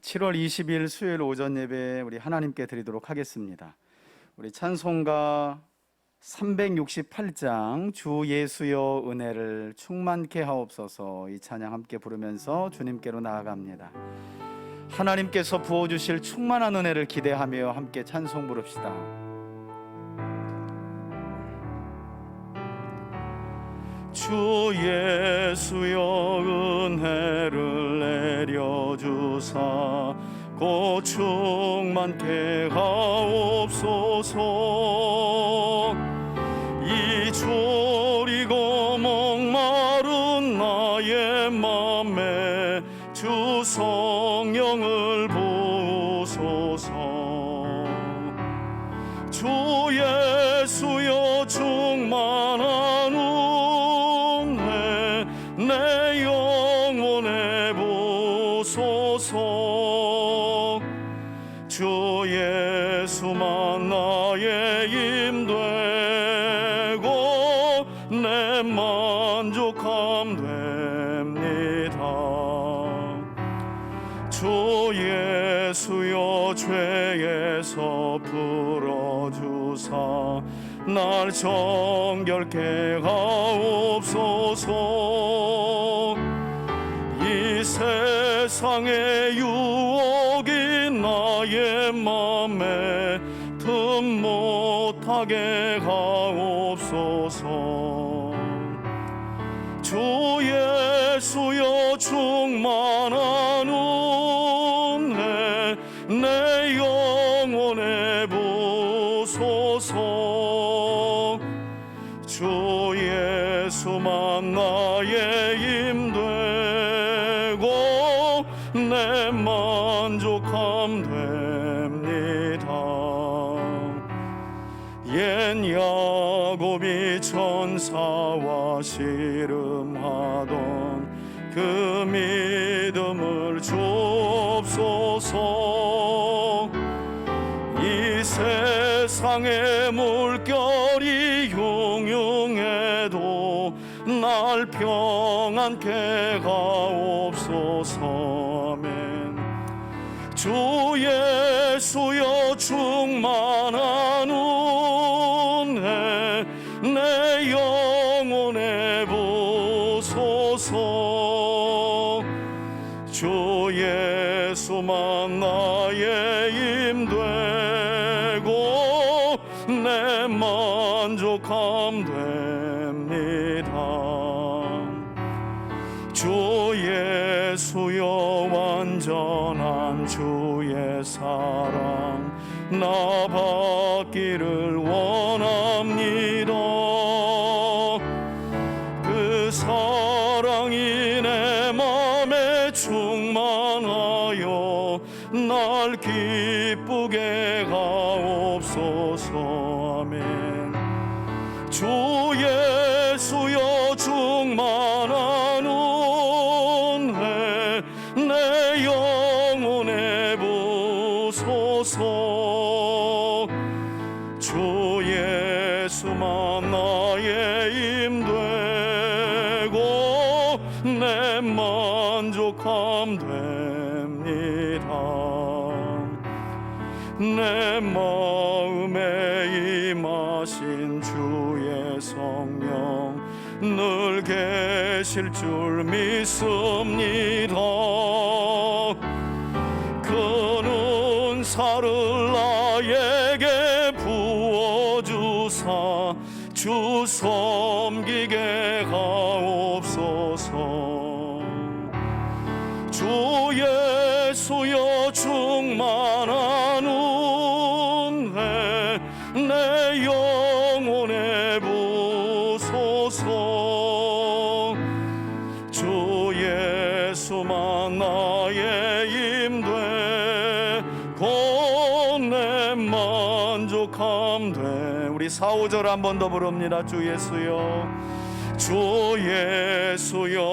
7월 20일 수요일 오전 예배 우리 하나님께 드리도록 하겠습니다. 우리 찬송가 368장 주 예수여 은혜를 충만케 하옵소서, 이 찬양 함께 부르면서 주님께로 나아갑니다. 하나님께서 부어주실 충만한 은혜를 기대하며 함께 찬송 부릅시다. 주 예수여 은혜를 내려주사 곧 충만케 하옵소서. 이 졸이고 목마른 나의 맘에 주 성령을 부으소서. 주 예수여 충만한 은혜 내 영혼에 부소서. 주 예수만 나의 힘되고 내 만족함 됩니다. 주 예수여 죄에서 풀어주사 날 정결케 하옵소서. 이 세상의 유혹이 나의 맘에 틈 못하게 하옵소서. 주 예수여 충만한 은혜 내 영혼에 부소서. 주 예수만 나의 힘되고 내 만족함 됩니다. 옛 야곱이 천사와 씨름하던 그 믿음을 주옵소서. 이 세상의 물결이 흉흉해도 날 평안케 하옵소서. 아멘. 주 예수여 충만한 은혜 내 영혼에 부소서. 주 예수만 나의 힘되고 내 만족함 됩니다. 주 예수여 완전한 주의 사랑 나 받기를 원합니다. 그 사랑이 내 맘에 충만하여 날 기쁘게 하옵소서. 아멘. 주 예수여 충만한 은혜 내 영혼에 부소서. 주 예수만 나의 힘되고 내 만족함 됩니다. 내 마음에 임하신 주의 성령 늘 계실 줄 믿습니다. 그 은사를 나에게 부어주사 주 섬기게 하옵소서. 주 예수여 충만한 은혜 내 영혼에 부소서. 주 예수만 나의 힘되고 내 만족함 돼. 우리 4, 5절 한 번 더 부릅니다. 주 예수여 주 예수여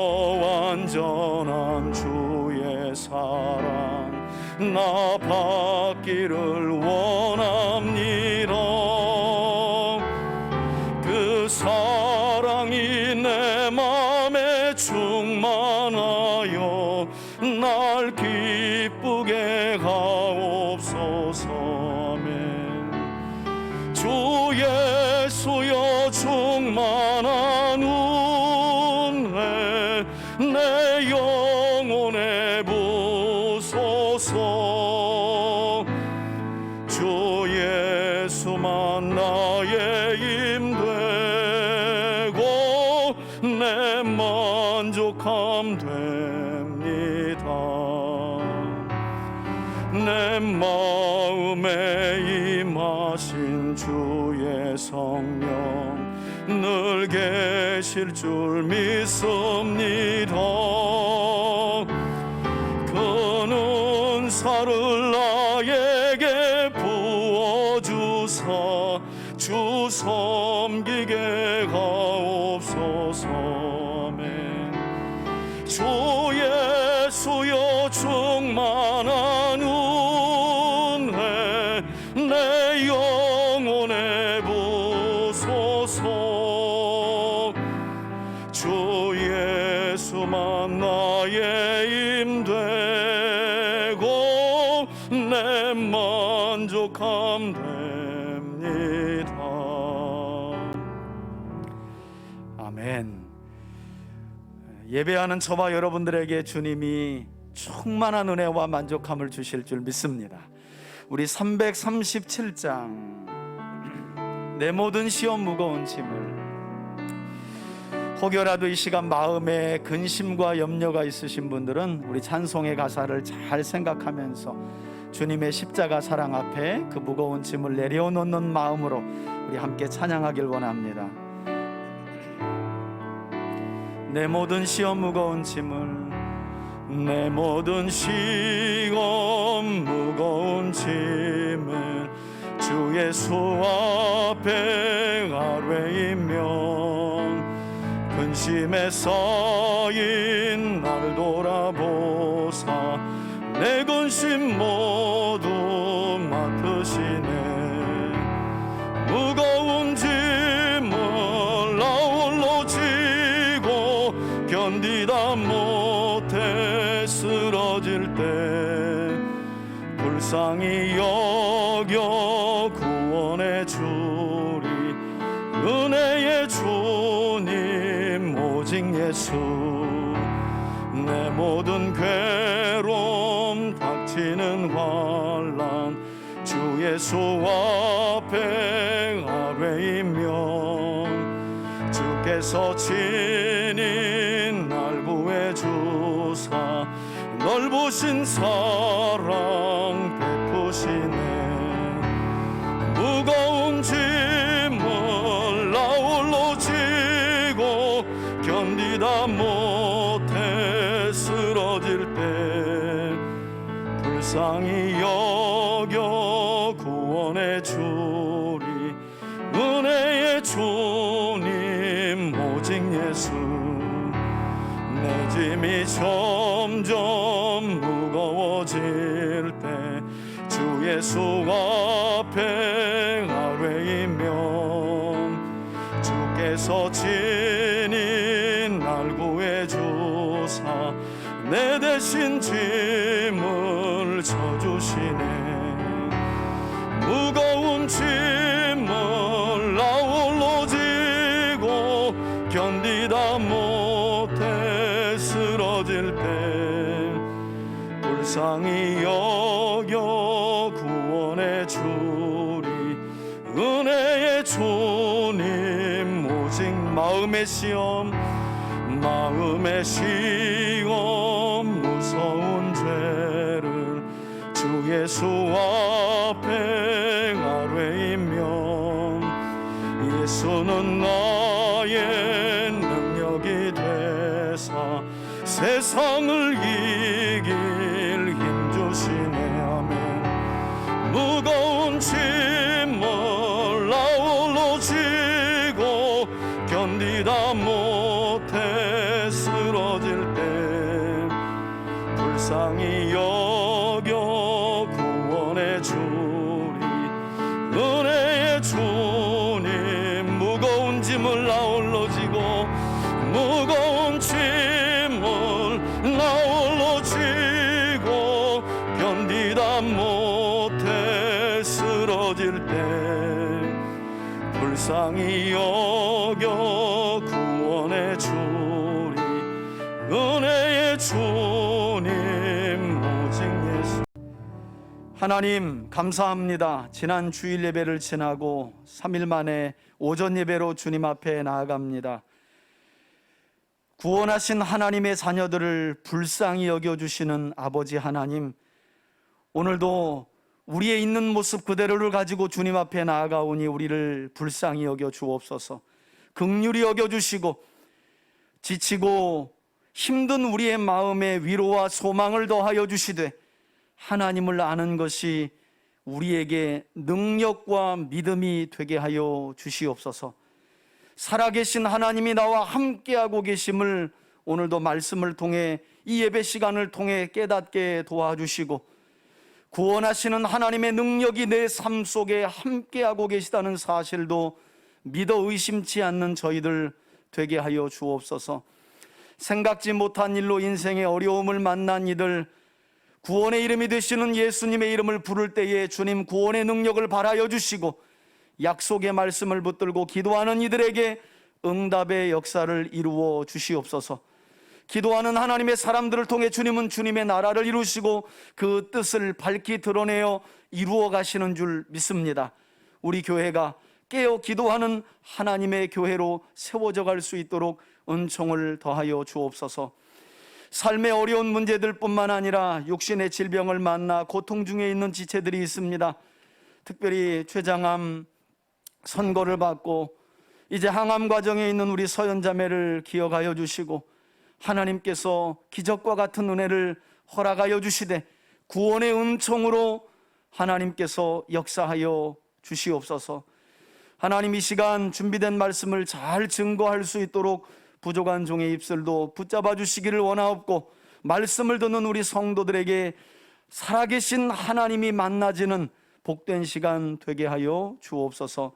완전한 주의 사랑 나 받기를 원합니다. 그 사랑이 내 맘에 충만하여 날 기쁘게 주 예수여 충만한 은혜 내 영혼에 부소서. 주 예수만 나의 힘되고 내 만족함 됩니다. 내 마음에 임하신 주의 성령 늘 계실 줄 믿습니다. 그 은사를 나에게 부어주사 주 섬기게 하옵소서. 아멘. 주 예수여 충만한 은혜 내 영혼에 부소서. 주 예수만 나의 힘되고 내 만족함 됩니다. 아멘. 예배하는 저와 여러분들에게 주님이 충만한 은혜와 만족함을 주실 줄 믿습니다. 우리 337장 내 모든 시험 무거운 짐을, 혹여라도 이 시간 마음에 근심과 염려가 있으신 분들은 우리 찬송의 가사를 잘 생각하면서 주님의 십자가 사랑 앞에 그 무거운 짐을 내려놓는 마음으로 우리 함께 찬양하길 원합니다. 내 모든 시험 무거운 짐을, 내 모든 시험 무거운 짐을 주 예수 앞에 아뢰이면 근심에 쌓인 날 돌아보사 내 근심 모두 맡으시네. 무거운 짐을 나 홀로 지고 견디다 못해 쓰러질 때 불쌍히 여겨 구원해 주리. 은혜의 주님 오직 예수. 내 모든 괴로움 닥치는 환난 주 예수 앞에 아뢰이면 주께서 친히 날 구해주사 넓으신 사랑 베푸시네. 무거운 짐을 나 홀로 지고 견디다 못해 쓰러질 때 불쌍히 여겨 구원해 주리. 은혜의 주님 오직 예수. 내 짐이 점점 무거워질 때 주 예수 앞에 아뢰이면 주께서 친히 날 구해주사 내 대신 짐을 져주시네. 무거운 짐을 나 홀로 지고 견디다 못해 쓰러질 때 불쌍히 여겨 구원해 주리. 은혜의 주님 오직 마음의 시험 무서운 죄를 주 예수 앞에 아뢰이면 예수는 나의 능력이 되사 세상을 이길 힘 주시네. 아멘. 무거운 짐을 나 홀로 지고 견디다 못해 쓰러질 때 불쌍히 여겨 구원해 주리. 은혜의 주님 무거운 짐을 나 홀로 지고 무거운 짐을 나 홀로 지고 견디다 못해 쓰러질 때 불쌍히 여겨 구원해 주리. 은혜의 주님 오직 예수. 하나님 감사합니다. 지난 주일 예배를 지나고 3일 만에 오전 예배로 주님 앞에 나아갑니다. 구원하신 하나님의 자녀들을 불쌍히 여겨주시는 아버지 하나님, 오늘도 우리의 있는 모습 그대로를 가지고 주님 앞에 나아가오니 우리를 불쌍히 여겨 주옵소서. 긍휼히 여겨주시고 지치고 힘든 우리의 마음에 위로와 소망을 더하여 주시되, 하나님을 아는 것이 우리에게 능력과 믿음이 되게 하여 주시옵소서. 살아계신 하나님이 나와 함께하고 계심을 오늘도 말씀을 통해, 이 예배 시간을 통해 깨닫게 도와주시고, 구원하시는 하나님의 능력이 내 삶 속에 함께하고 계시다는 사실도 믿어 의심치 않는 저희들 되게 하여 주옵소서. 생각지 못한 일로 인생의 어려움을 만난 이들, 구원의 이름이 되시는 예수님의 이름을 부를 때에 주님 구원의 능력을 발하여 주시고, 약속의 말씀을 붙들고 기도하는 이들에게 응답의 역사를 이루어 주시옵소서. 기도하는 하나님의 사람들을 통해 주님은 주님의 나라를 이루시고 그 뜻을 밝히 드러내어 이루어 가시는 줄 믿습니다. 우리 교회가 깨어 기도하는 하나님의 교회로 세워져 갈 수 있도록 은총을 더하여 주옵소서. 삶의 어려운 문제들 뿐만 아니라 육신의 질병을 만나 고통 중에 있는 지체들이 있습니다. 특별히 췌장암 선고를 받고 이제 항암 과정에 있는 우리 서연자매를 기억하여 주시고, 하나님께서 기적과 같은 은혜를 허락하여 주시되 구원의 은총으로 하나님께서 역사하여 주시옵소서. 하나님, 이 시간 준비된 말씀을 잘 증거할 수 있도록 부족한 종의 입술도 붙잡아 주시기를 원하옵고, 말씀을 듣는 우리 성도들에게 살아계신 하나님이 만나지는 복된 시간 되게 하여 주옵소서.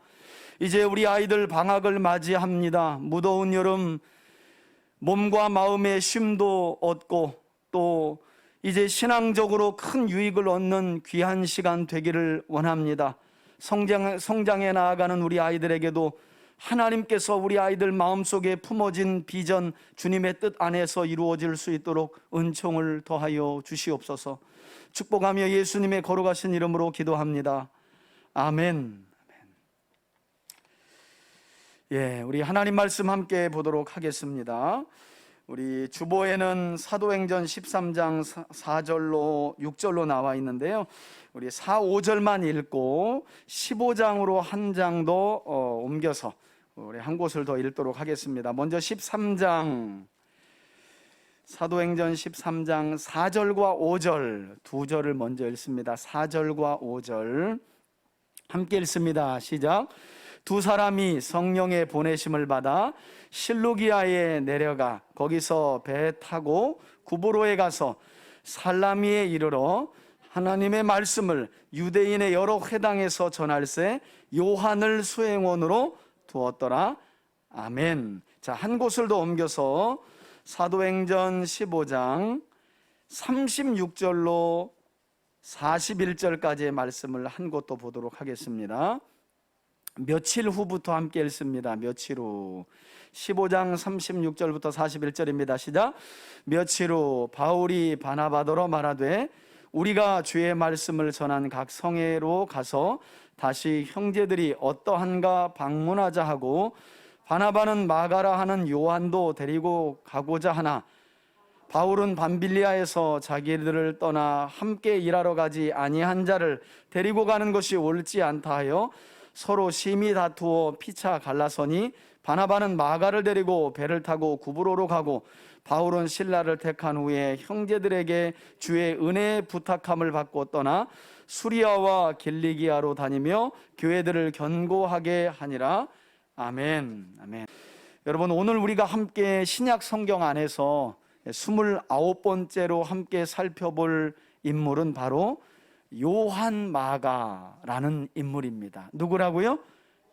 이제 우리 아이들 방학을 맞이합니다. 무더운 여름 몸과 마음의 쉼도 얻고 또 이제 신앙적으로 큰 유익을 얻는 귀한 시간 되기를 원합니다. 성장해 나아가는 우리 아이들에게도 하나님께서 우리 아이들 마음속에 품어진 비전, 주님의 뜻 안에서 이루어질 수 있도록 은총을 더하여 주시옵소서. 축복하며 예수님의 거룩하신 이름으로 기도합니다. 아멘. 예, 우리 하나님 말씀 함께 보도록 하겠습니다. 우리 주보에는 사도행전 13장 4절로 6절로 나와 있는데요, 우리 4, 5절만 읽고 15장으로 한 장도 옮겨서 우리 한 곳을 더 읽도록 하겠습니다. 먼저 13장, 사도행전 13장 4절과 5절 두 절을 먼저 읽습니다. 4절과 5절 함께 읽습니다. 시작. 두 사람이 성령의 보내심을 받아 실루기아에 내려가 거기서 배 타고 구브로에 가서 살라미에 이르러 하나님의 말씀을 유대인의 여러 회당에서 전할세 요한을 수행원으로 두었더라. 아멘. 자, 한 곳을 더 옮겨서 사도행전 15장 36절로 41절까지의 말씀을 한 곳 더 보도록 하겠습니다. 며칠 후부터 함께 읽습니다. 며칠 후 15장 36절부터 41절입니다. 시작. 며칠 후 바울이 바나바더러 말하되 우리가 주의 말씀을 전한 각 성회로 가서 다시 형제들이 어떠한가 방문하자 하고, 바나바는 마가라 하는 요한도 데리고 가고자 하나 바울은 밤빌리아에서 자기들을 떠나 함께 일하러 가지 아니한 자를 데리고 가는 것이 옳지 않다 하여 서로 심히 다투어 피차 갈라서니, 바나바는 마가를 데리고 배를 타고 구브로로 가고 바울은 실라를 택한 후에 형제들에게 주의 은혜의 부탁함을 받고 떠나 수리아와 길리기아로 다니며 교회들을 견고하게 하니라. 아멘. 아멘. 여러분, 오늘 우리가 함께 신약 성경 안에서 29번째로 함께 살펴볼 인물은 바로 요한 마가라는 인물입니다. 누구라고요?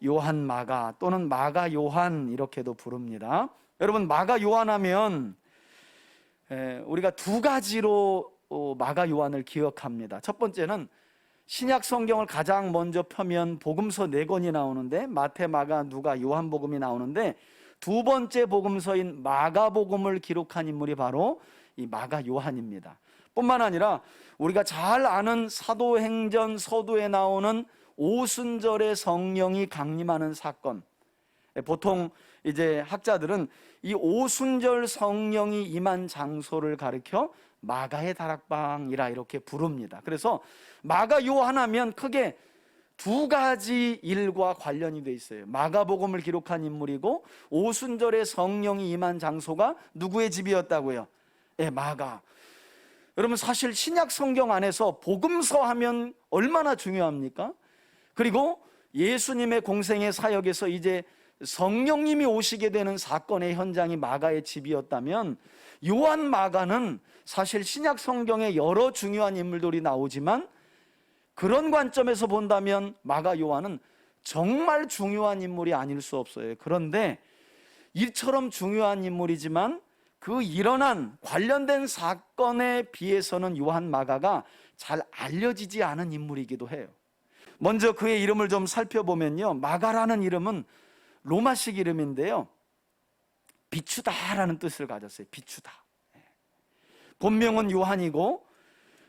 요한 마가 또는 마가 요한 이렇게도 부릅니다. 여러분, 마가 요한 하면 우리가 두 가지로 마가 요한을 기억합니다. 첫 번째는 신약 성경을 가장 먼저 펴면 복음서 4권이 나오는데 마태, 마가, 누가, 요한복음이 나오는데 두 번째 복음서인 마가복음을 기록한 인물이 바로 이 마가 요한입니다. 뿐만 아니라 우리가 잘 아는 사도행전 서두에 나오는 오순절의 성령이 강림하는 사건, 보통 이제 학자들은 이 오순절 성령이 임한 장소를 가리켜 마가의 다락방이라 이렇게 부릅니다. 그래서 마가 요한 하면 크게 두 가지 일과 관련이 돼 있어요. 마가복음을 기록한 인물이고 오순절의 성령이 임한 장소가 누구의 집이었다고요? 마가. 여러분, 사실 신약 성경 안에서 복음서 하면 얼마나 중요합니까? 그리고 예수님의 공생의 사역에서 이제 성령님이 오시게 되는 사건의 현장이 마가의 집이었다면, 요한 마가는 사실 신약 성경에 여러 중요한 인물들이 나오지만 그런 관점에서 본다면 마가 요한은 정말 중요한 인물이 아닐 수 없어요. 그런데 이처럼 중요한 인물이지만 그 일어난 관련된 사건에 비해서는 요한 마가가 잘 알려지지 않은 인물이기도 해요. 먼저 그의 이름을 좀 살펴보면요, 마가라는 이름은 로마식 이름인데요, 비추다라는 뜻을 가졌어요. 비추다. 본명은 요한이고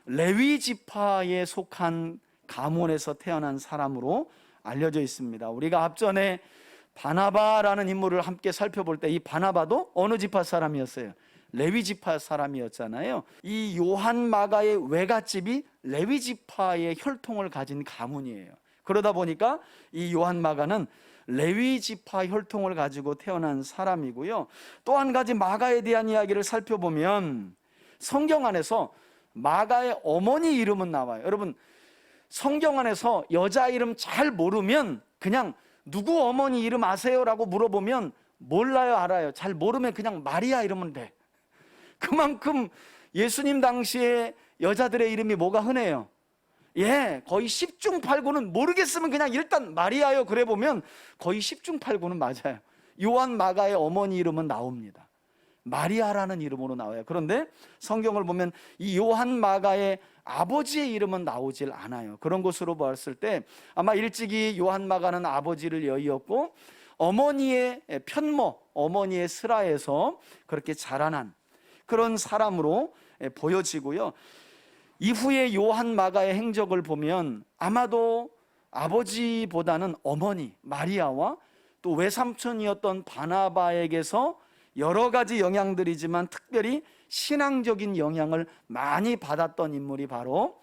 레위 지파에 속한 가문에서 태어난 사람으로 알려져 있습니다. 우리가 앞전에 바나바라는 인물을 함께 살펴볼 때 이 바나바도 어느 지파 사람이었어요? 레위 지파 사람이었잖아요. 이 요한 마가의 외갓집이 레위 지파의 혈통을 가진 가문이에요. 그러다 보니까 이 요한 마가는 레위 지파 혈통을 가지고 태어난 사람이고요. 또 한 가지 마가에 대한 이야기를 살펴보면 성경 안에서 마가의 어머니 이름은 나와요. 여러분, 성경 안에서 여자 이름 잘 모르면 그냥 누구 어머니 이름 아세요? 라고 물어보면 몰라요, 알아요. 잘 모르면 그냥 마리아 이러면 돼. 그만큼 예수님 당시에 여자들의 이름이 뭐가 흔해요? 거의 10중 8구는 모르겠으면 그냥 일단 마리아요 그래 보면 거의 10중 8구는 맞아요. 요한 마가의 어머니 이름은 나옵니다. 마리아라는 이름으로 나와요. 그런데 성경을 보면 이 요한 마가의 아버지의 이름은 나오질 않아요. 그런 것으로 봤을 때 아마 일찍이 요한 마가는 아버지를 여의었고 어머니의 편모, 어머니의 슬하에서 그렇게 자라난 그런 사람으로 보여지고요. 이후에 요한 마가의 행적을 보면 아마도 아버지보다는 어머니 마리아와 또 외삼촌이었던 바나바에게서 여러 가지 영향들이지만 특별히 신앙적인 영향을 많이 받았던 인물이 바로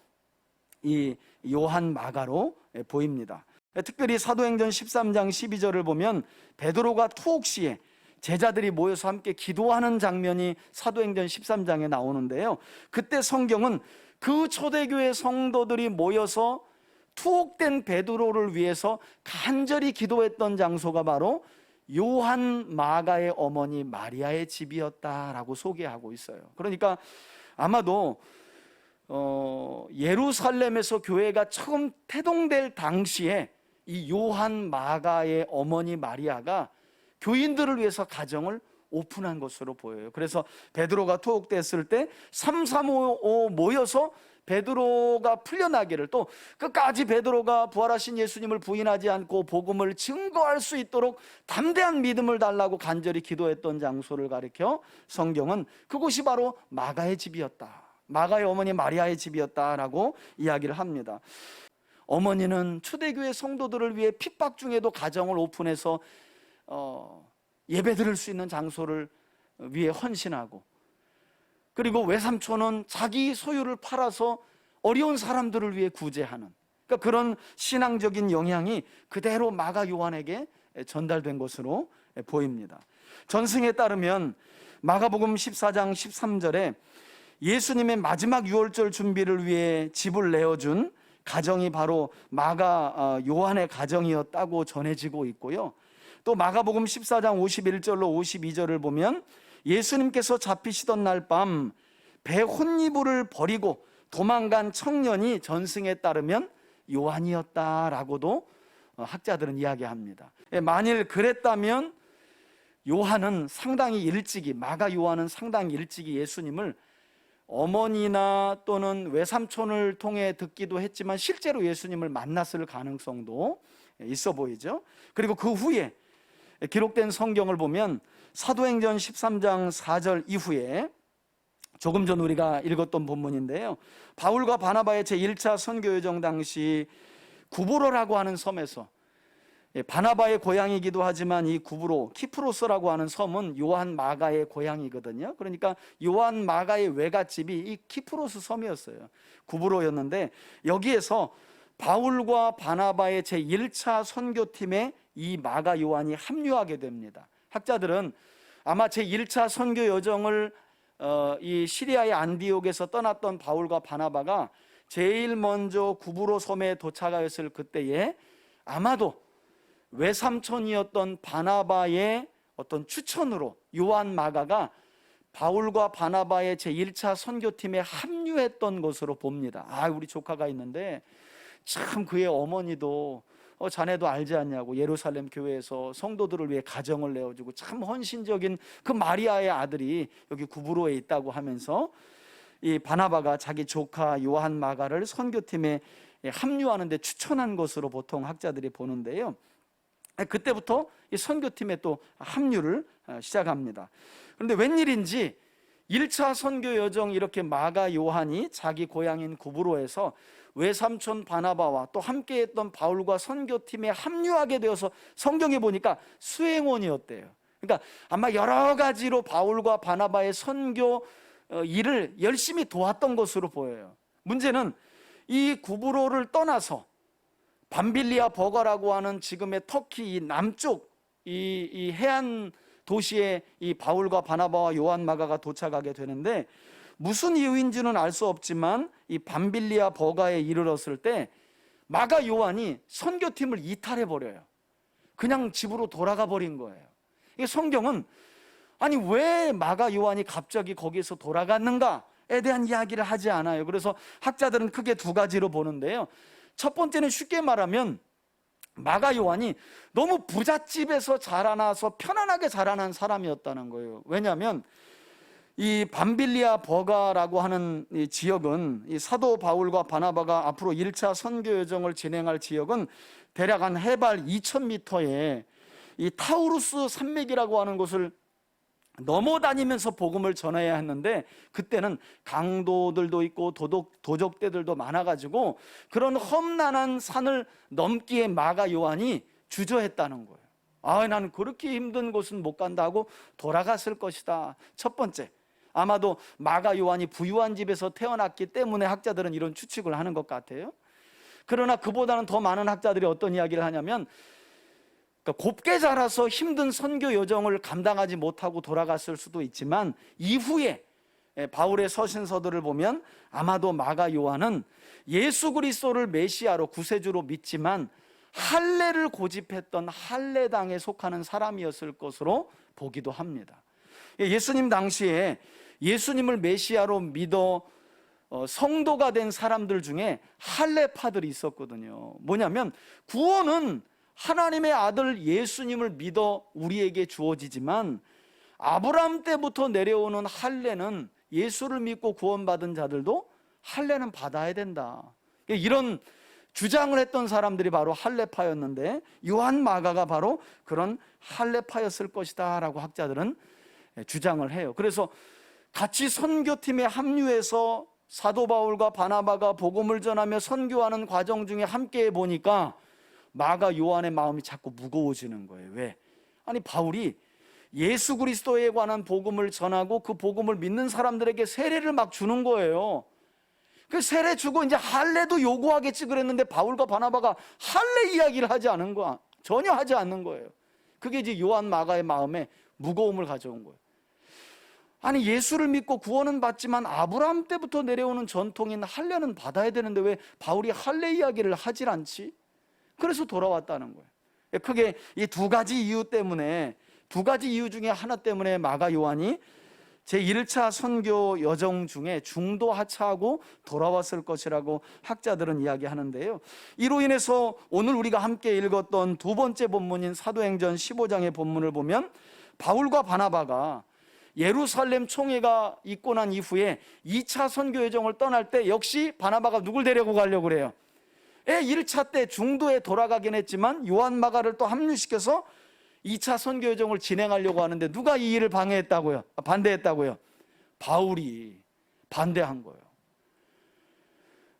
이 요한 마가로 보입니다. 특별히 사도행전 13장 12절을 보면 베드로가 투옥 시에 제자들이 모여서 함께 기도하는 장면이 사도행전 13장에 나오는데요, 그때 성경은 그 초대교회 성도들이 모여서 투옥된 베드로를 위해서 간절히 기도했던 장소가 바로 요한 마가의 어머니 마리아의 집이었다라고 소개하고 있어요. 그러니까 아마도 예루살렘에서 교회가 처음 태동될 당시에 이 요한 마가의 어머니 마리아가 교인들을 위해서 가정을 오픈한 것으로 보여요. 그래서 베드로가 투옥됐을 때 335 모여서 베드로가 풀려나기를, 또 끝까지 베드로가 부활하신 예수님을 부인하지 않고 복음을 증거할 수 있도록 담대한 믿음을 달라고 간절히 기도했던 장소를 가리켜 성경은 그곳이 바로 마가의 집이었다, 마가의 어머니 마리아의 집이었다라고 이야기를 합니다. 어머니는 초대교회 성도들을 위해 핍박 중에도 가정을 오픈해서 예배 드릴 수 있는 장소를 위해 헌신하고, 그리고 외삼촌은 자기 소유를 팔아서 어려운 사람들을 위해 구제하는, 그러니까 그런 신앙적인 영향이 그대로 마가 요한에게 전달된 것으로 보입니다. 전승에 따르면 마가복음 14장 13절에 예수님의 마지막 유월절 준비를 위해 집을 내어준 가정이 바로 마가 요한의 가정이었다고 전해지고 있고요. 또 마가복음 14장 51절로 52절을 보면 예수님께서 잡히시던 날 밤 배 혼이불을 버리고 도망간 청년이 전승에 따르면 요한이었다라고도 학자들은 이야기합니다. 만일 그랬다면 요한은 상당히 일찍이, 마가 요한은 상당히 일찍이 예수님을 어머니나 또는 외삼촌을 통해 듣기도 했지만 실제로 예수님을 만났을 가능성도 있어 보이죠. 그리고 그 후에 기록된 성경을 보면 사도행전 13장 4절 이후에 조금 전 우리가 읽었던 본문인데요, 바울과 바나바의 제1차 선교 여정 당시 구브로라고 하는 섬에서, 바나바의 고향이기도 하지만 이 구브로, 키프로스라고 하는 섬은 요한 마가의 고향이거든요. 그러니까 요한 마가의 외갓집이 이 키프로스 섬이었어요. 구브로였는데 여기에서 바울과 바나바의 제1차 선교팀에 이 마가 요한이 합류하게 됩니다. 학자들은 아마 제1차 선교 여정을 이 시리아의 안디옥에서 떠났던 바울과 바나바가 제일 먼저 구브로 섬에 도착하였을 그때에 아마도 외삼촌이었던 바나바의 어떤 추천으로 요한 마가가 바울과 바나바의 제1차 선교팀에 합류했던 것으로 봅니다. 우리 조카가 있는데 참 그의 어머니도 자네도 알지 않냐고, 예루살렘 교회에서 성도들을 위해 가정을 내어주고 참 헌신적인 그 마리아의 아들이 여기 구브로에 있다고 하면서 이 바나바가 자기 조카 요한 마가를 선교팀에 합류하는 데 추천한 것으로 보통 학자들이 보는데요, 그때부터 이 선교팀에 또 합류를 시작합니다. 그런데 웬일인지 1차 선교 여정 이렇게 마가 요한이 자기 고향인 구브로에서 외삼촌 바나바와 또 함께했던 바울과 선교팀에 합류하게 되어서 성경에 보니까 수행원이었대요. 그러니까 아마 여러 가지로 바울과 바나바의 선교 일을 열심히 도왔던 것으로 보여요. 문제는 이 구브로를 떠나서 밤빌리아 버가라고 하는 지금의 터키 이 남쪽 이 해안 도시에 이 바울과 바나바와 요한 마가가 도착하게 되는데, 무슨 이유인지는 알 수 없지만 이 밤빌리아 버가에 이르렀을 때 마가 요한이 선교팀을 이탈해 버려요. 그냥 집으로 돌아가 버린 거예요. 이 성경은 아니 왜 마가 요한이 갑자기 거기서 돌아갔는가에 대한 이야기를 하지 않아요. 그래서 학자들은 크게 두 가지로 보는데요, 첫 번째는 쉽게 말하면 마가 요한이 너무 부잣집에서 자라나서 편안하게 자라난 사람이었다는 거예요. 왜냐하면 이 밤빌리아 버가라고 하는 이 지역은 이 사도 바울과 바나바가 앞으로 1차 선교 여정을 진행할 지역은 대략 한 해발 2000m에 이 타우루스 산맥이라고 하는 곳을 넘어다니면서 복음을 전해야 했는데, 그때는 강도들도 있고 도적대들도 많아가지고 그런 험난한 산을 넘기에 마가 요한이 주저했다는 거예요. 나는 그렇게 힘든 곳은 못 간다 하고 돌아갔을 것이다. 첫 번째, 아마도 마가 요한이 부유한 집에서 태어났기 때문에 학자들은 이런 추측을 하는 것 같아요. 그러나 그보다는 더 많은 학자들이 어떤 이야기를 하냐면, 곱게 자라서 힘든 선교 여정을 감당하지 못하고 돌아갔을 수도 있지만 이후에 바울의 서신서들을 보면 아마도 마가 요한은 예수 그리스도를 메시아로 구세주로 믿지만 할례를 고집했던 할례당에 속하는 사람이었을 것으로 보기도 합니다. 예수님 당시에 예수님을 메시아로 믿어 성도가 된 사람들 중에 할례파들이 있었거든요. 뭐냐면 구원은 하나님의 아들 예수님을 믿어 우리에게 주어지지만 아브라함 때부터 내려오는 할례는 예수를 믿고 구원받은 자들도 할례는 받아야 된다. 이런 주장을 했던 사람들이 바로 할례파였는데 요한 마가가 바로 그런 할례파였을 것이다 라고 학자들은 주장을 해요. 그래서 같이 선교팀에 합류해서 사도 바울과 바나바가 복음을 전하며 선교하는 과정 중에 함께 보니까 마가 요한의 마음이 자꾸 무거워지는 거예요. 왜? 아니 바울이 예수 그리스도에 관한 복음을 전하고 그 복음을 믿는 사람들에게 세례를 막 주는 거예요. 그 세례 주고 이제 할례도 요구하겠지 그랬는데 바울과 바나바가 할례 이야기를 하지 않은 거야. 전혀 하지 않는 거예요. 그게 이제 요한 마가의 마음에 무거움을 가져온 거예요. 아니 예수를 믿고 구원은 받지만 아브라함 때부터 내려오는 전통인 할례는 받아야 되는데 왜 바울이 할례 이야기를 하질 않지? 그래서 돌아왔다는 거예요. 크게 이 두 가지 이유 때문에, 두 가지 이유 중에 하나 때문에 마가 요한이 제1차 선교 여정 중에 중도 하차하고 돌아왔을 것이라고 학자들은 이야기하는데요, 이로 인해서 오늘 우리가 함께 읽었던 두 번째 본문인 사도행전 15장의 본문을 보면 바울과 바나바가 예루살렘 총회가 있고 난 이후에 2차 선교 여정을 떠날 때 역시 바나바가 누굴 데리고 가려고 그래요? 1차 때 중도에 돌아가긴 했지만 요한 마가를 또 합류시켜서 2차 선교 여정을 진행하려고 하는데 누가 이 일을 반대했다고요? 바울이 반대한 거예요.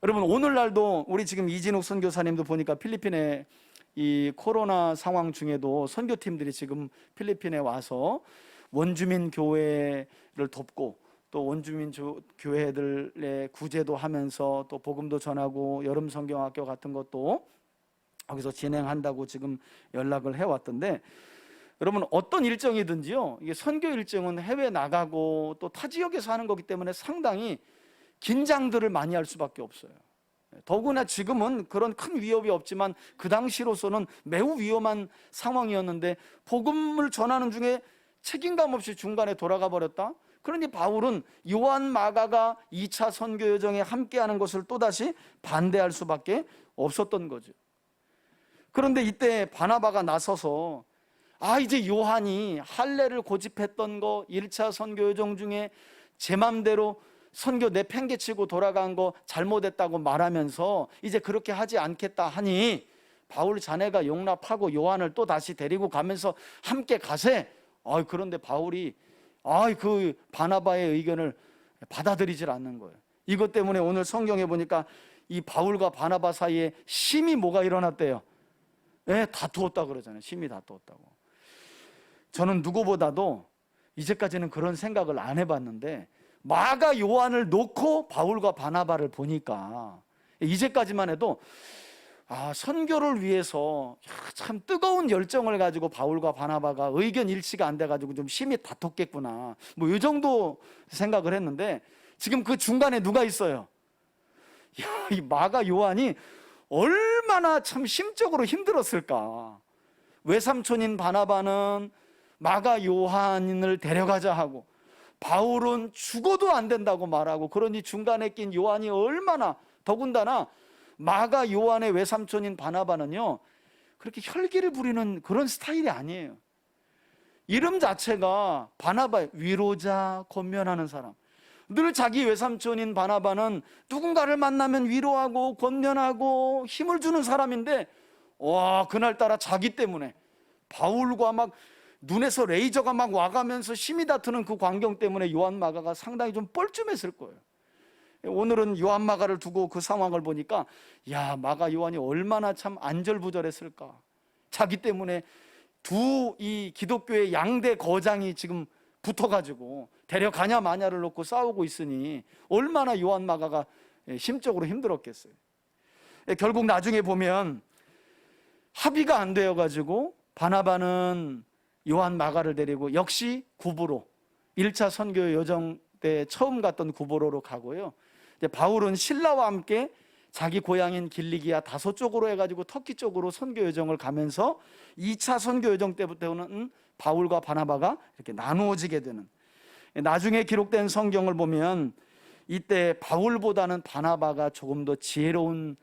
여러분, 오늘날도 우리 지금 이진욱 선교사님도 보니까 필리핀에 이 코로나 상황 중에도 선교팀들이 지금 필리핀에 와서 원주민 교회를 돕고 또 원주민 교회들의 구제도 하면서 또 복음도 전하고 여름 성경학교 같은 것도 거기서 진행한다고 지금 연락을 해왔던데, 여러분 어떤 일정이든지요, 이게 선교 일정은 해외 나가고 또 타 지역에서 하는 거기 때문에 상당히 긴장들을 많이 할 수밖에 없어요. 더구나 지금은 그런 큰 위협이 없지만 그 당시로서는 매우 위험한 상황이었는데 복음을 전하는 중에 책임감 없이 중간에 돌아가 버렸다. 그러니 바울은 요한 마가가 2차 선교 여정에 함께하는 것을 또다시 반대할 수밖에 없었던 거죠. 그런데 이때 바나바가 나서서 이제 요한이 할례를 고집했던 거 1차 선교 여정 중에 제 맘대로 선교 내팽개치고 돌아간 거 잘못했다고 말하면서 이제 그렇게 하지 않겠다 하니, 바울 자네가 용납하고 요한을 또 다시 데리고 가면서 함께 가세. 그런데 바울이 그 바나바의 의견을 받아들이질 않는 거예요. 이것 때문에 오늘 성경에 보니까 이 바울과 바나바 사이에 심히 뭐가 일어났대요? 다투었다 그러잖아요. 심히 다투었다고. 저는 누구보다도 이제까지는 그런 생각을 안 해봤는데, 마가 요한을 놓고 바울과 바나바를 보니까 이제까지만 해도 선교를 위해서 참 뜨거운 열정을 가지고 바울과 바나바가 의견 일치가 안 돼가지고 좀 심히 다퉜겠구나, 뭐 이 정도 생각을 했는데, 지금 그 중간에 누가 있어요? 이 마가 요한이 얼마나 참 심적으로 힘들었을까. 외삼촌인 바나바는 마가 요한을 데려가자 하고 바울은 죽어도 안 된다고 말하고, 그러니 중간에 낀 요한이 얼마나, 더군다나 마가 요한의 외삼촌인 바나바는요 그렇게 혈기를 부리는 그런 스타일이 아니에요. 이름 자체가 바나바, 위로자, 권면하는 사람. 늘 자기 외삼촌인 바나바는 누군가를 만나면 위로하고 권면하고 힘을 주는 사람인데, 그날따라 자기 때문에 바울과 막 눈에서 레이저가 막 와가면서 심히 다투는 그 광경 때문에 요한 마가가 상당히 좀 뻘쭘했을 거예요. 오늘은 요한 마가를 두고 그 상황을 보니까 마가 요한이 얼마나 참 안절부절했을까. 자기 때문에 이 기독교의 양대 거장이 지금 붙어가지고 데려가냐 마냐를 놓고 싸우고 있으니 얼마나 요한 마가가 심적으로 힘들었겠어요. 결국 나중에 보면 합의가 안 되어가지고 바나바는 요한 마가를 데리고 역시 구브로, 1차 선교 여정 때 처음 갔던 구브로로 가고요. 이제 바울은 신라와 함께 자기 고향인 길리기아 다소 쪽으로 해가지고 터키 쪽으로 선교 여정을 가면서 2차 선교 여정 때부터는 바울과 바나바가 이렇게 나누어지게 되는, 나중에 기록된 성경을 보면 이때 바울보다는 바나바가 조금 더 지혜로운,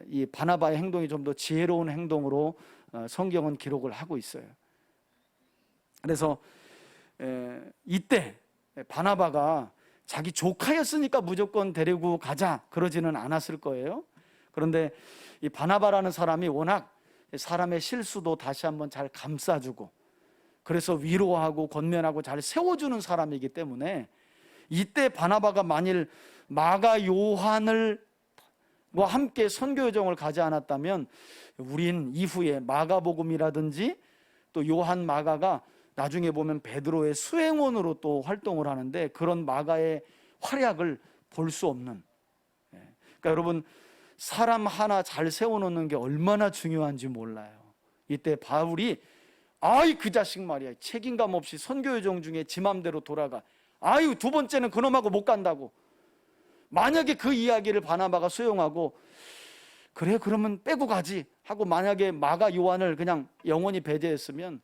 이 바나바의 행동이 좀 더 지혜로운 행동으로 성경은 기록을 하고 있어요. 그래서 이때 바나바가 자기 조카였으니까 무조건 데리고 가자 그러지는 않았을 거예요. 그런데 이 바나바라는 사람이 워낙 사람의 실수도 다시 한번 잘 감싸주고, 그래서 위로하고 권면하고 잘 세워주는 사람이기 때문에 이때 바나바가 만일 마가 요한을 함께 선교 여정을 가지 않았다면 우린 이후에 마가복음이라든지 또 요한 마가가 나중에 보면 베드로의 수행원으로 또 활동을 하는데, 그런 마가의 활약을 볼 수 없는. 그러니까 여러분, 사람 하나 잘 세워놓는 게 얼마나 중요한지 몰라요. 이때 바울이 그 자식 말이야, 책임감 없이 선교 여정 중에 지 맘대로 돌아가. 두 번째는 그놈하고 못 간다고. 만약에 그 이야기를 바나바가 수용하고 그래 그러면 빼고 가지 하고 만약에 마가 요한을 그냥 영원히 배제했으면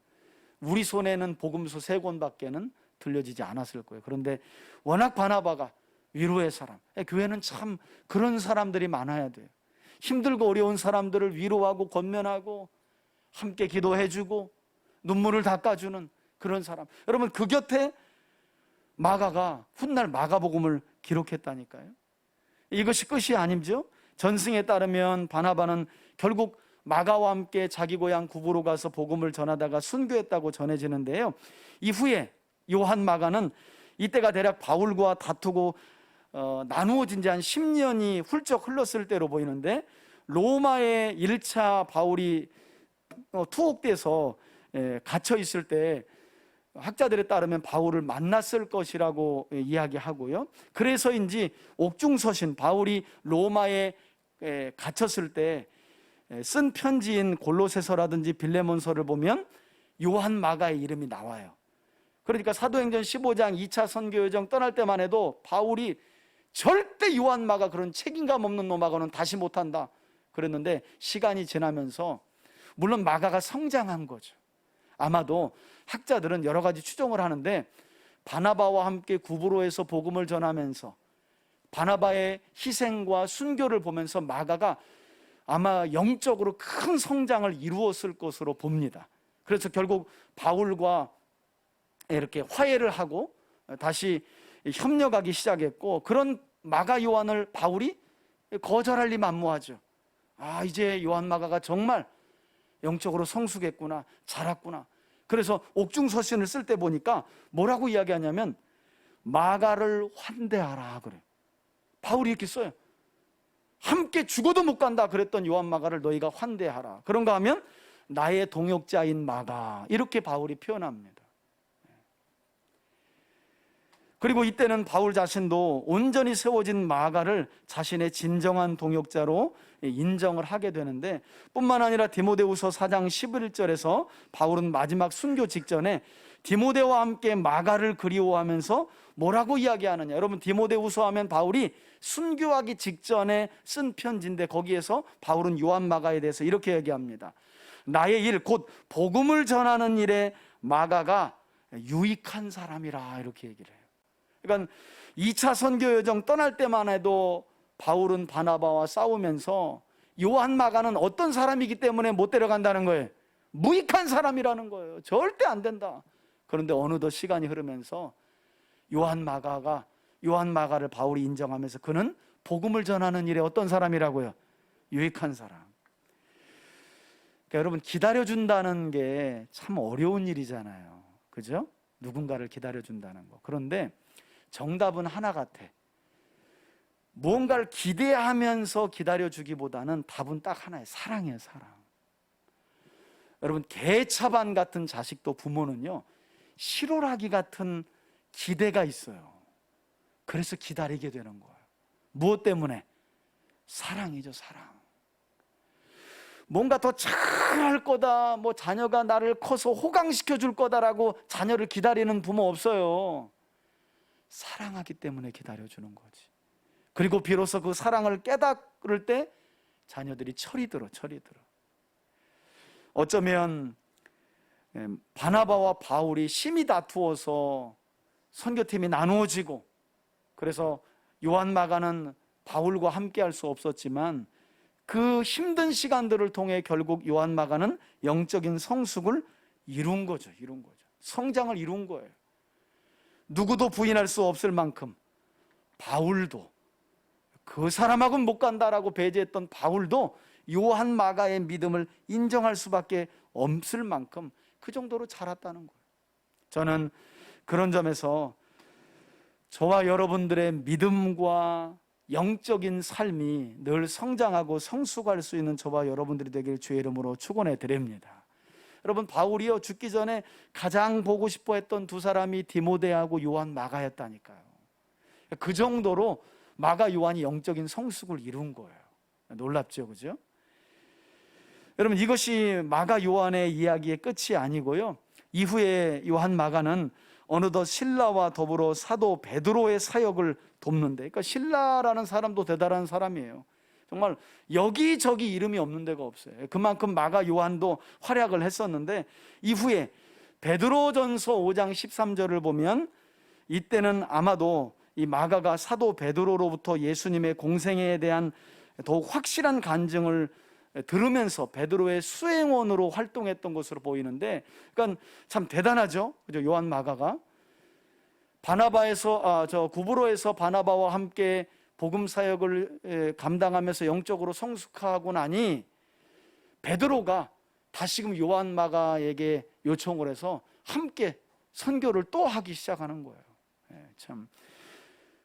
우리 손에는 복음서 3권밖에는 들려지지 않았을 거예요. 그런데 워낙 바나바가 위로의 사람, 교회는 참 그런 사람들이 많아야 돼요. 힘들고 어려운 사람들을 위로하고 권면하고 함께 기도해주고 눈물을 닦아주는 그런 사람. 여러분, 그 곁에 마가가 훗날 마가복음을 기록했다니까요. 이것이 끝이 아니죠. 전승에 따르면 바나바는 결국 마가와 함께 자기 고향 구부로 가서 복음을 전하다가 순교했다고 전해지는데요. 이후에 요한 마가는 이때가 대략 바울과 다투고 나누어진 지 한 10년이 훌쩍 흘렀을 때로 보이는데, 로마에 1차 바울이 투옥돼서 갇혀 있을 때 학자들에 따르면 바울을 만났을 것이라고 이야기하고요. 그래서인지 옥중서신, 바울이 로마에 갇혔을 때 쓴 편지인 골로새서라든지 빌레몬서를 보면 요한 마가의 이름이 나와요. 그러니까 사도행전 15장 2차 선교여정 떠날 때만 해도 바울이 절대 요한 마가 그런 책임감 없는 놈하고는 다시 못한다 그랬는데, 시간이 지나면서 물론 마가가 성장한 거죠. 아마도 학자들은 여러 가지 추정을 하는데, 바나바와 함께 구브로에서 복음을 전하면서 바나바의 희생과 순교를 보면서 마가가 아마 영적으로 큰 성장을 이루었을 것으로 봅니다. 그래서 결국 바울과 이렇게 화해를 하고 다시 협력하기 시작했고, 그런 마가 요한을 바울이 거절할 리 만무하죠. 이제 요한 마가가 정말 영적으로 성숙했구나, 자랐구나. 그래서 옥중서신을 쓸 때 보니까 뭐라고 이야기하냐면 마가를 환대하라 그래요. 바울이 이렇게 써요. 함께 죽어도 못 간다 그랬던 요한 마가를 너희가 환대하라. 그런가 하면 나의 동역자인 마가, 이렇게 바울이 표현합니다. 그리고 이때는 바울 자신도 온전히 세워진 마가를 자신의 진정한 동역자로 인정을 하게 되는데, 뿐만 아니라 디모데후서 4장 11절에서 바울은 마지막 순교 직전에 디모데와 함께 마가를 그리워하면서 뭐라고 이야기하느냐. 여러분, 디모데후서 하면 바울이 순교하기 직전에 쓴 편지인데, 거기에서 바울은 요한 마가에 대해서 이렇게 얘기합니다. 나의 일, 곧 복음을 전하는 일에 마가가 유익한 사람이라, 이렇게 얘기를 해요. 그러니까 2차 선교 여정 떠날 때만 해도 바울은 바나바와 싸우면서 요한 마가는 어떤 사람이기 때문에 못 데려간다는 거예요. 무익한 사람이라는 거예요. 절대 안 된다. 그런데 어느덧 시간이 흐르면서 요한 마가를 바울이 인정하면서 그는 복음을 전하는 일에 어떤 사람이라고요? 유익한 사람. 그러니까 여러분, 기다려준다는 게 참 어려운 일이잖아요. 그죠? 누군가를 기다려준다는 거. 그런데 정답은 하나 같아. 무언가를 기대하면서 기다려주기보다는 답은 딱 하나예요. 사랑이에요, 사랑. 여러분, 개차반 같은 자식도 부모는요, 실오라기 같은 기대가 있어요. 그래서 기다리게 되는 거예요. 무엇 때문에? 사랑이죠, 사랑. 뭔가 더 잘할 거다, 자녀가 나를 커서 호강시켜 줄 거다라고 자녀를 기다리는 부모 없어요. 사랑하기 때문에 기다려주는 거지. 그리고 비로소 그 사랑을 깨달을 때 자녀들이 철이 들어. 어쩌면 바나바와 바울이 심히 다투어서 선교팀이 나누어지고, 그래서 요한 마가는 바울과 함께 할 수 없었지만 그 힘든 시간들을 통해 결국 요한 마가는 영적인 성숙을 이룬 거죠. 성장을 이룬 거예요. 누구도 부인할 수 없을 만큼 바울도, 그 사람하고는 못 간다라고 배제했던 바울도 요한 마가의 믿음을 인정할 수밖에 없을 만큼 그 정도로 자랐다는 거예요. 저는 그런 점에서 저와 여러분들의 믿음과 영적인 삶이 늘 성장하고 성숙할 수 있는 저와 여러분들이 되길 주의 이름으로 축원해 드립니다. 여러분, 바울이요, 죽기 전에 가장 보고 싶어 했던 두 사람이 디모데하고 요한 마가였다니까요. 그 정도로 마가 요한이 영적인 성숙을 이룬 거예요. 놀랍죠, 그죠? 여러분, 이것이 마가 요한의 이야기의 끝이 아니고요, 이후에 요한 마가는 어느덧 신라와 더불어 사도 베드로의 사역을 돕는데, 그러니까 신라라는 사람도 대단한 사람이에요. 정말 여기저기 이름이 없는 데가 없어요. 그만큼 마가 요한도 활약을 했었는데, 이후에 베드로전서 5장 13절을 보면 이때는 아마도 이 마가가 사도 베드로로부터 예수님의 공생애에 대한 더욱 확실한 간증을 들으면서 베드로의 수행원으로 활동했던 것으로 보이는데, 그러니까 참 대단하죠, 그죠? 요한 마가가 구브로에서 바나바와 함께 복음 사역을 감당하면서 영적으로 성숙하고 나니 베드로가 다시금 요한 마가에게 요청을 해서 함께 선교를 또 하기 시작하는 거예요. 참,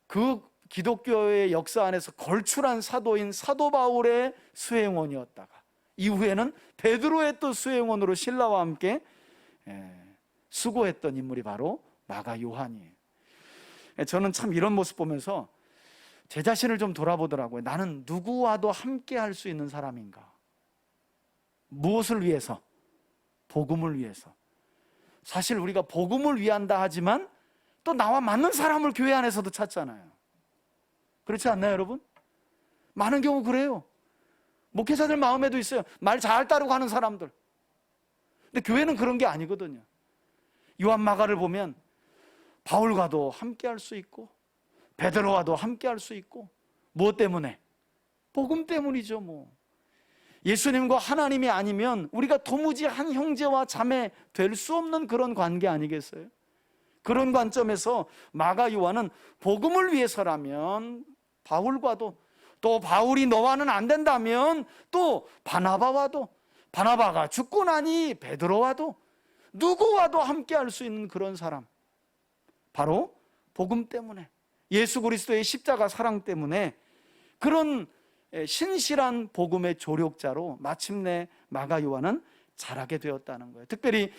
그 기독교의 역사 안에서 걸출한 사도인 사도 바울의 수행원이었다가 이후에는 베드로의 또 수행원으로 신라와 함께 수고했던 인물이 바로 마가 요한이에요. 저는 참 이런 모습 보면서 제 자신을 좀 돌아보더라고요. 나는 누구와도 함께 할 수 있는 사람인가? 무엇을 위해서? 복음을 위해서. 사실 우리가 복음을 위한다 하지만 또 나와 맞는 사람을 교회 안에서도 찾잖아요. 그렇지 않나요, 여러분? 많은 경우 그래요. 목회자들 마음에도 있어요. 말 잘 따르고 하는 사람들. 근데 교회는 그런 게 아니거든요. 요한 마가를 보면 바울과도 함께 할 수 있고 베드로와도 함께 할 수 있고, 무엇 때문에? 복음 때문이죠. 뭐 예수님과 하나님이 아니면 우리가 도무지 한 형제와 자매 될 수 없는 그런 관계 아니겠어요? 그런 관점에서 마가 요한은 복음을 위해서라면 바울과도, 또 바울이 너와는 안 된다면 또 바나바와도, 바나바가 죽고 나니 베드로와도, 누구와도 함께 할 수 있는 그런 사람, 바로 복음 때문에, 예수 그리스도의 십자가 사랑 때문에 그런 신실한 복음의 조력자로 마침내 마가 요한은 자라게 되었다는 거예요. 특별히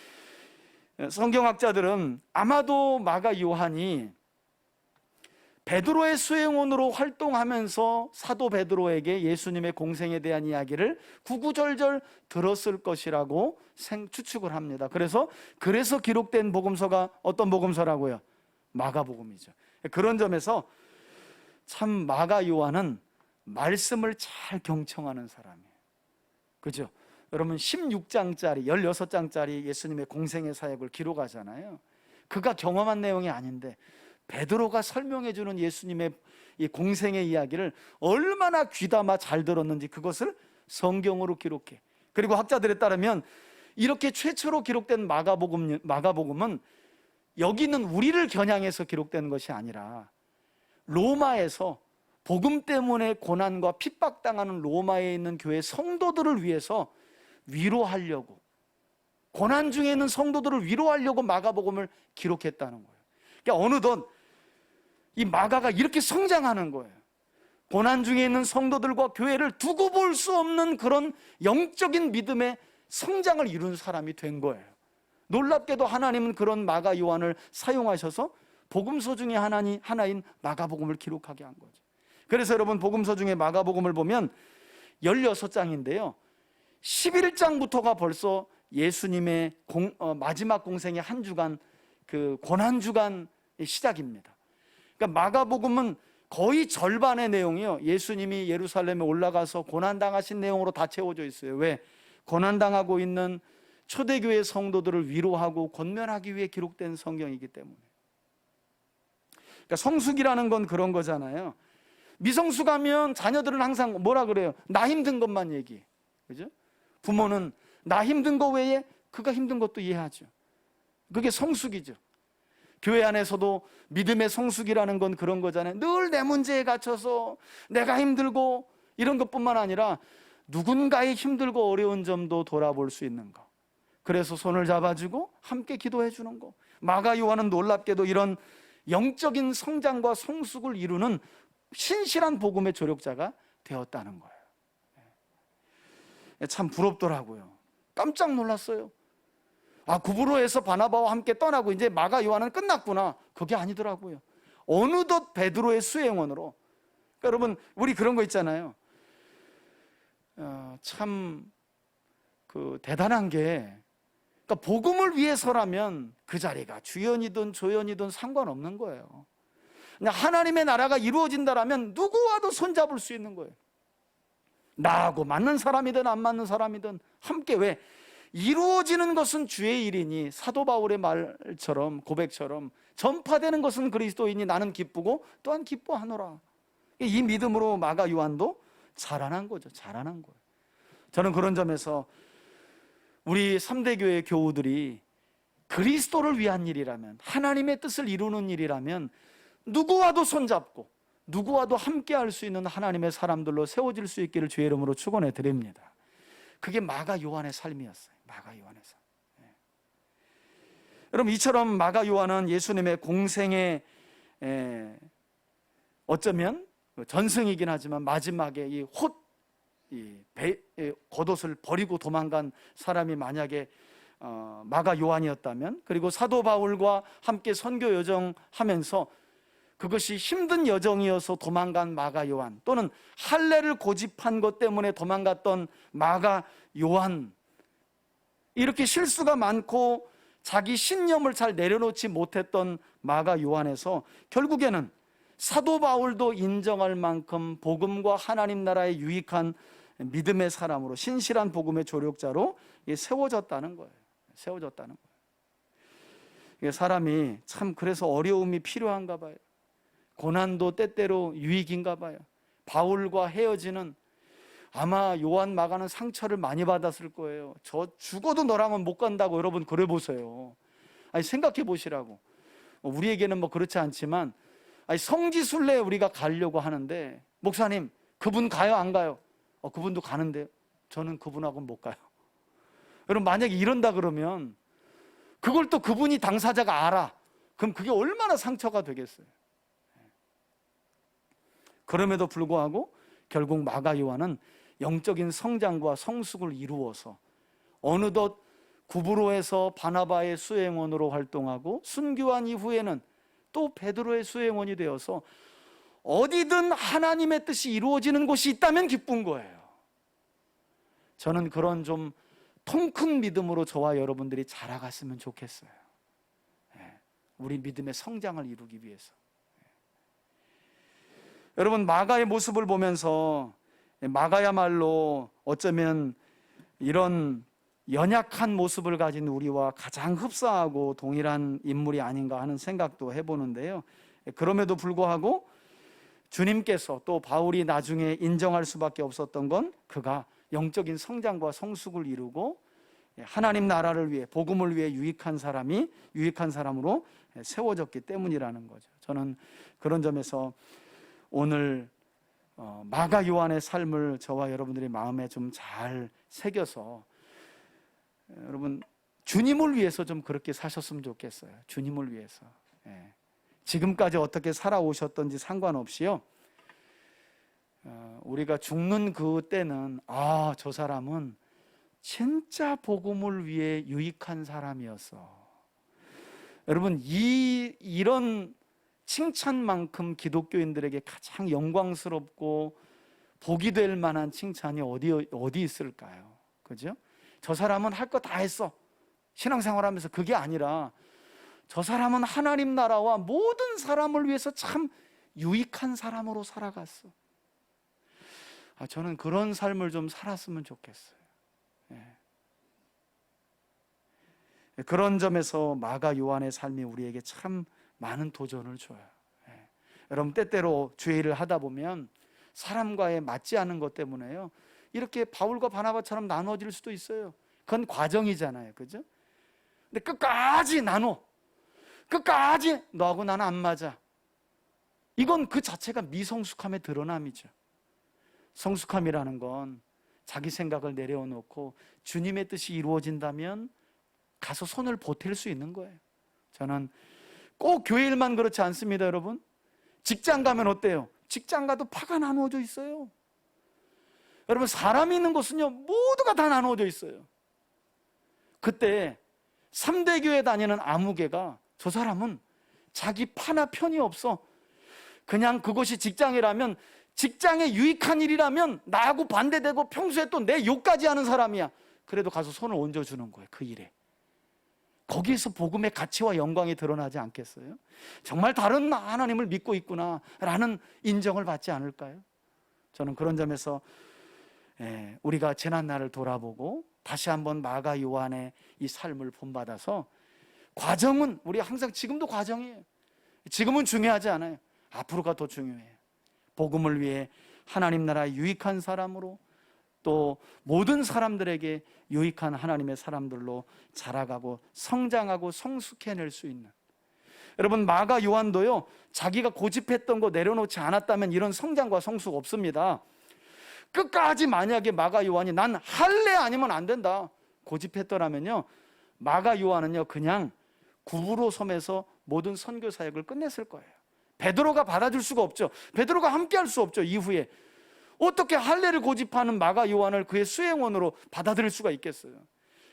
성경학자들은 아마도 마가 요한이 베드로의 수행원으로 활동하면서 사도 베드로에게 예수님의 공생에 대한 이야기를 구구절절 들었을 것이라고 추측을 합니다. 그래서 기록된 복음서가 어떤 복음서라고요? 마가복음이죠. 그런 점에서 참 마가 요한은 말씀을 잘 경청하는 사람이에요. 그죠? 여러분 16장짜리 16장짜리 예수님의 공생의 사역을 기록하잖아요. 그가 경험한 내용이 아닌데 베드로가 설명해 주는 예수님의 이 공생의 이야기를 얼마나 귀담아 잘 들었는지 그것을 성경으로 기록해. 그리고 학자들에 따르면 이렇게 최초로 기록된 마가복음은 여기는 우리를 겨냥해서 기록된 것이 아니라 로마에서 복음 때문에 고난과 핍박당하는 로마에 있는 교회 성도들을 위해서 위로하려고, 고난 중에 있는 성도들을 위로하려고 마가복음을 기록했다는 거예요. 그러니까 어느덧 이 마가가 이렇게 성장하는 거예요. 고난 중에 있는 성도들과 교회를 두고 볼 수 없는 그런 영적인 믿음의 성장을 이룬 사람이 된 거예요. 놀랍게도 하나님은 그런 마가 요한을 사용하셔서 복음서 중에 하나인 마가복음을 기록하게 한 거죠. 그래서 여러분 복음서 중에 마가복음을 보면 16장인데요 11장부터가 벌써 예수님의 마지막 공생의 한 주간, 그 고난주간의 시작입니다. 그러니까 마가복음은 거의 절반의 내용이요 예수님이 예루살렘에 올라가서 고난당하신 내용으로 다 채워져 있어요. 왜? 고난당하고 있는 초대교회 성도들을 위로하고 권면하기 위해 기록된 성경이기 때문에. 그러니까 성숙이라는 건 그런 거잖아요. 미성숙하면 자녀들은 항상 뭐라 그래요? 나 힘든 것만 얘기해. 그죠? 부모는 나 힘든 거 외에 그가 힘든 것도 이해하죠. 그게 성숙이죠. 교회 안에서도 믿음의 성숙이라는 건 그런 거잖아요. 늘 내 문제에 갇혀서 내가 힘들고 이런 것뿐만 아니라 누군가의 힘들고 어려운 점도 돌아볼 수 있는 거. 그래서 손을 잡아주고 함께 기도해 주는 거. 마가 요한은 놀랍게도 이런 영적인 성장과 성숙을 이루는 신실한 복음의 조력자가 되었다는 거예요. 참 부럽더라고요. 깜짝 놀랐어요. 구브로에서 바나바와 함께 떠나고 이제 마가 요한은 끝났구나. 그게 아니더라고요. 어느덧 베드로의 수행원으로. 그러니까 여러분 우리 그런 거 있잖아요. 참 대단한 게, 그러니까 복음을 위해서라면 그 자리가 주연이든 조연이든 상관없는 거예요. 그냥 하나님의 나라가 이루어진다라면 누구와도 손잡을 수 있는 거예요. 나하고 맞는 사람이든 안 맞는 사람이든 함께. 왜? 이루어지는 것은 주의 일이니, 사도 바울의 말처럼, 고백처럼 전파되는 것은 그리스도이니 나는 기쁘고 또한 기뻐하노라. 이 믿음으로 마가 요한도 자라난 거죠. 자라난 거예요. 저는 그런 점에서 우리 3대 교회 교우들이 그리스도를 위한 일이라면, 하나님의 뜻을 이루는 일이라면 누구와도 손잡고 누구와도 함께 할 수 있는 하나님의 사람들로 세워질 수 있기를 주의 이름으로 축원해 드립니다. 그게 마가 요한의 삶이었어요. 마가 요한의 삶. 여러분, 이처럼 마가 요한은 예수님의 공생의 어쩌면 전승이긴 하지만 마지막에 이 겉옷을 버리고 도망간 사람이 만약에 마가 요한이었다면, 그리고 사도 바울과 함께 선교 여정하면서 그것이 힘든 여정이어서 도망간 마가 요한, 또는 할례를 고집한 것 때문에 도망갔던 마가 요한, 이렇게 실수가 많고 자기 신념을 잘 내려놓지 못했던 마가 요한에서 결국에는 사도 바울도 인정할 만큼 복음과 하나님 나라의 유익한 믿음의 사람으로, 신실한 복음의 조력자로 세워졌다는 거예요. 세워졌다는 거예요. 사람이 참 그래서 어려움이 필요한가 봐요. 고난도 때때로 유익인가 봐요. 바울과 헤어지는, 아마 요한 마가는 상처를 많이 받았을 거예요. 저 죽어도 너랑은 못 간다고 여러분 그래 보세요. 아니, 생각해 보시라고. 우리에게는 뭐 그렇지 않지만, 아니, 성지순례에 우리가 가려고 하는데, 목사님 그분 가요 안 가요? 그분도 가는데요. 저는 그분하고는 못 가요. 여러분, 만약에 이런다 그러면 그걸 또 그분이 당사자가 알아. 그럼 그게 얼마나 상처가 되겠어요. 그럼에도 불구하고 결국 마가 요한은 영적인 성장과 성숙을 이루어서 어느덧 구브로에서 바나바의 수행원으로 활동하고, 순교한 이후에는 또 베드로의 수행원이 되어서 어디든 하나님의 뜻이 이루어지는 곳이 있다면 기쁜 거예요. 저는 그런 좀 통큰 믿음으로 저와 여러분들이 자라갔으면 좋겠어요. 우리 믿음의 성장을 이루기 위해서. 여러분, 마가의 모습을 보면서 마가야말로 어쩌면 이런 연약한 모습을 가진 우리와 가장 흡사하고 동일한 인물이 아닌가 하는 생각도 해보는데요. 그럼에도 불구하고 주님께서, 또 바울이 나중에 인정할 수밖에 없었던 건 그가 영적인 성장과 성숙을 이루고 하나님 나라를 위해, 복음을 위해 유익한 사람으로 세워졌기 때문이라는 거죠. 저는 그런 점에서 오늘 마가 요한의 삶을 저와 여러분들의 마음에 좀 잘 새겨서, 여러분, 주님을 위해서 좀 그렇게 사셨으면 좋겠어요. 주님을 위해서. 지금까지 어떻게 살아오셨던지 상관없이요, 우리가 죽는 그때는 저 사람은 진짜 복음을 위해 유익한 사람이었어. 여러분, 이런 칭찬만큼 기독교인들에게 가장 영광스럽고 복이 될 만한 칭찬이 어디 있을까요? 그죠? 저 사람은 할 거 다 했어. 신앙생활하면서. 그게 아니라 저 사람은 하나님 나라와 모든 사람을 위해서 참 유익한 사람으로 살아갔어. 저는 그런 삶을 좀 살았으면 좋겠어요. 그런 점에서 마가 요한의 삶이 우리에게 참 많은 도전을 줘요. 여러분, 때때로 주의 일을 하다 보면 사람과의 맞지 않은 것 때문에요, 이렇게 바울과 바나바처럼 나눠질 수도 있어요. 그건 과정이잖아요. 그죠? 근데 끝까지 나눠. 끝까지 너하고 나는 안 맞아. 이건 그 자체가 미성숙함의 드러남이죠. 성숙함이라는 건 자기 생각을 내려놓고 주님의 뜻이 이루어진다면 가서 손을 보탤 수 있는 거예요. 저는 꼭 교회 일만 그렇지 않습니다, 여러분. 직장 가면 어때요? 직장 가도 파가 나누어져 있어요. 여러분, 사람이 있는 곳은요, 모두가 다 나누어져 있어요. 그때 3대 교회 다니는 아무개가, 저 사람은 자기 파나 편이 없어. 그냥 그것이 직장이라면, 직장에 유익한 일이라면 나하고 반대되고 평소에 또 내 욕까지 하는 사람이야. 그래도 가서 손을 얹어주는 거예요, 그 일에. 거기에서 복음의 가치와 영광이 드러나지 않겠어요? 정말 다른 하나님을 믿고 있구나 라는 인정을 받지 않을까요? 저는 그런 점에서 우리가 지난날을 돌아보고 다시 한번 마가 요한의 이 삶을 본받아서, 과정은 우리 항상 지금도 과정이에요. 지금은 중요하지 않아요. 앞으로가 더 중요해요. 복음을 위해 하나님 나라의 유익한 사람으로, 또 모든 사람들에게 유익한 하나님의 사람들로 자라가고 성장하고 성숙해낼 수 있는, 여러분 마가 요한도요 자기가 고집했던 거 내려놓지 않았다면 이런 성장과 성숙 없습니다. 끝까지 만약에 마가 요한이 난 할래 아니면 안 된다 고집했더라면요, 마가 요한은요 그냥 구부로 섬에서 모든 선교 사역을 끝냈을 거예요. 베드로가 받아줄 수가 없죠. 베드로가 함께 할 수 없죠. 이후에 어떻게 할례를 고집하는 마가 요한을 그의 수행원으로 받아들일 수가 있겠어요.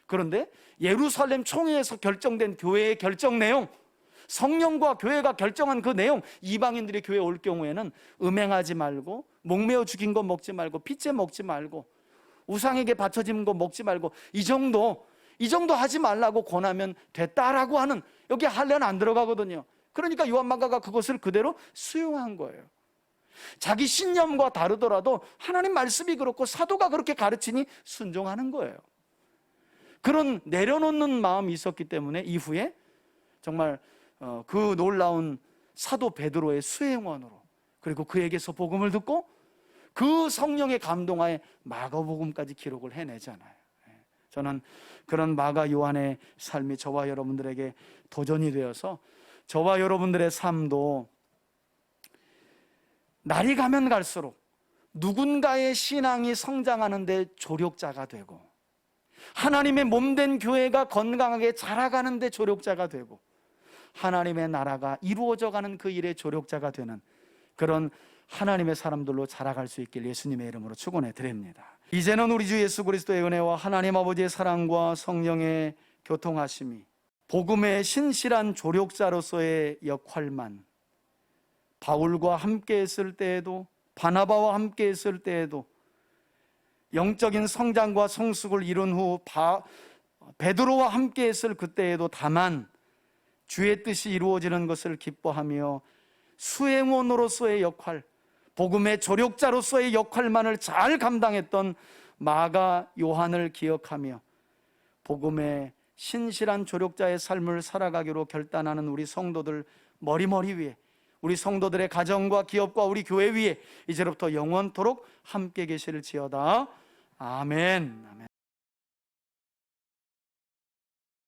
그런데 예루살렘 총회에서 결정된 교회의 결정 내용, 성령과 교회가 결정한 그 내용, 이방인들이 교회에 올 경우에는 음행하지 말고, 목매어 죽인 거 먹지 말고, 피째 먹지 말고, 우상에게 바쳐진 거 먹지 말고, 이 정도 하지 말라고 권하면 됐다라고 하는, 여기 할례는 안 들어가거든요. 그러니까 요한마가가 그것을 그대로 수용한 거예요. 자기 신념과 다르더라도 하나님 말씀이 그렇고 사도가 그렇게 가르치니 순종하는 거예요. 그런 내려놓는 마음이 있었기 때문에 이후에 정말 그 놀라운 사도 베드로의 수행원으로, 그리고 그에게서 복음을 듣고 그 성령의 감동하에 마가복음까지 기록을 해내잖아요. 저는 그런 마가 요한의 삶이 저와 여러분들에게 도전이 되어서 저와 여러분들의 삶도 날이 가면 갈수록 누군가의 신앙이 성장하는데 조력자가 되고, 하나님의 몸된 교회가 건강하게 자라가는데 조력자가 되고, 하나님의 나라가 이루어져가는 그 일의 조력자가 되는 그런 하나님의 사람들로 자라갈 수 있길 예수님의 이름으로 축원해 드립니다. 이제는 우리 주 예수 그리스도의 은혜와 하나님 아버지의 사랑과 성령의 교통하심이, 복음의 신실한 조력자로서의 역할만 바울과 함께 했을 때에도, 바나바와 함께 했을 때에도, 영적인 성장과 성숙을 이룬 후 베드로와 함께 했을 그때에도 다만 주의 뜻이 이루어지는 것을 기뻐하며 수행원으로서의 역할, 복음의 조력자로서의 역할만을 잘 감당했던 마가 요한을 기억하며 복음의 신실한 조력자의 삶을 살아가기로 결단하는 우리 성도들 머리머리 위에, 우리 성도들의 가정과 기업과 우리 교회 위에 이제부터 영원토록 함께 계실지어다. 아멘.